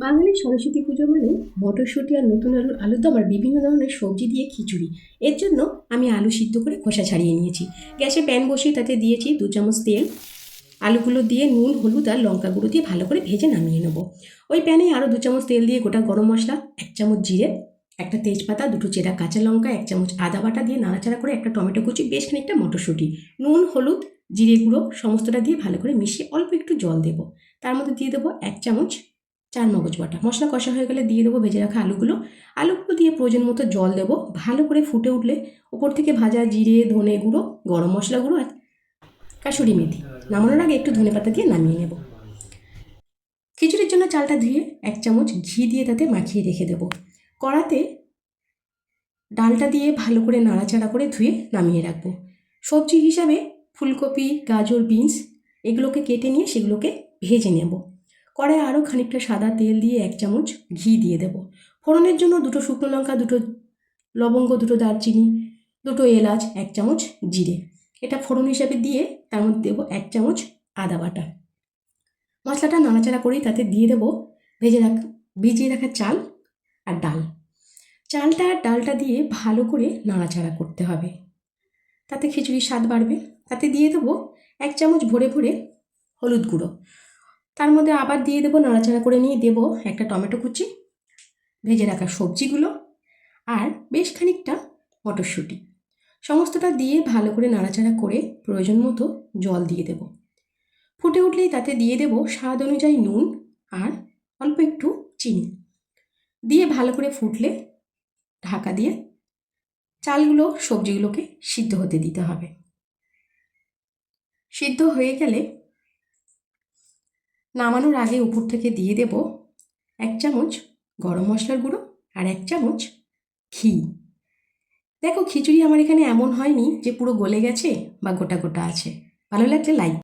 বাঙালির সরস্বতী পুজো মানে মটরশুঁটি আর নতুন আলুর দম আর বিভিন্ন ধরনের সবজি দিয়ে খিচুড়ি। এর জন্য আমি আলু সিদ্ধ করে খোসা ছাড়িয়ে নিয়েছি। গ্যাসে প্যান বসিয়ে তাতে দিয়েছি 2 চামচ তেল। আলুগুলো দিয়ে নুন, হলুদ আর লঙ্কা গুঁড়ো দিয়ে ভালো করে ভেজে নামিয়ে নেবো। ওই প্যানে আরও 2 চামচ তেল দিয়ে গোটা গরম মশলা, 1 চামচ জিরে, একটা তেজপাতা, দুটো চেরা কাঁচা লঙ্কা, 1 চামচ আদা বাটা দিয়ে নাড়াচাড়া করে একটা টমেটো কুচি, বেশ খানিকটা মটরশুঁটি, নুন, হলুদ, জিরে গুঁড়ো সমস্তটা দিয়ে ভালো করে মিশিয়ে অল্প একটু জল দেবো। তার মধ্যে দিয়ে দেবো 1 চামচ চারমগজ বাটা। মশলা কষা হয়ে গেলে দিয়ে দেবো ভেজে রাখা আলুগুলো দিয়ে প্রয়োজন মতো জল দেবো। ভালো করে ফুটে উঠলে ওপর থেকে ভাজা জিরে, ধনে গুঁড়ো, গরম মশলা গুঁড়ো আর কাসুরি মেথি, নামানোর আগে একটু ধনেপাতা দিয়ে নামিয়ে নেব। খিচুড়ির জন্য চালটা ধুয়ে 1 চামচ ঘি দিয়ে তাতে মাখিয়ে রেখে দেবো। কড়াতে ডালটা দিয়ে ভালো করে নাড়াচাড়া করে ধুয়ে নামিয়ে রাখবো। সবজি হিসাবে ফুলকপি, গাজর, বিনস এগুলোকে কেটে নিয়ে সেগুলোকে ভেজে নেব। কড়াইয়ে আরও খানিকটা সাদা তেল দিয়ে 1 চামচ ঘি দিয়ে দেবো। ফোড়নের জন্য 2টো শুকনো লঙ্কা, 2টো লবঙ্গ, 2টো দারচিনি, 2টো এলাচ, 1 চামচ জিরে, এটা ফোড়ন হিসাবে দিয়ে তার মধ্যে দেবো 1 চামচ আদা বাটা। মশলাটা নাড়াচাড়া করেই তাতে দিয়ে দেবো ভিজিয়ে রাখা চাল আর ডাল। চালটা আর ডালটা দিয়ে ভালো করে নাড়াচাড়া করতে হবে, তাতে খিচুড়ির স্বাদ বাড়বে। তাতে দিয়ে দেবো 1 চামচ ভরে ভরে হলুদ গুঁড়ো। তার মধ্যে আবার দিয়ে দেবো, নাড়াচাড়া করে নিয়ে দেবো একটা টমেটো কুচি, ভেজে রাখা সবজিগুলো আর বেশ খানিকটা মটরশুঁটি। সমস্তটা দিয়ে ভালো করে নাড়াচাড়া করে প্রয়োজন মতো জল দিয়ে দেবো। ফুটে উঠলেই তাতে দিয়ে দেবো স্বাদ অনুযায়ী নুন আর অল্প একটু চিনি দিয়ে ভালো করে ফুটলে ঢাকা দিয়ে সবজিগুলোকে সিদ্ধ হতে দিতে হবে। সিদ্ধ হয়ে গেলে নামানোর আগে উপর থেকে দিয়ে দেব 1 চামচ গরম মশলার গুঁড়ো আর 1 চামচ ঘি। দেখো, খিচুড়ি আমার এখানে এমন হয়নি যে পুরো গলে গেছে বা গোটা গোটা আছে। ভালো লাগলে লাইক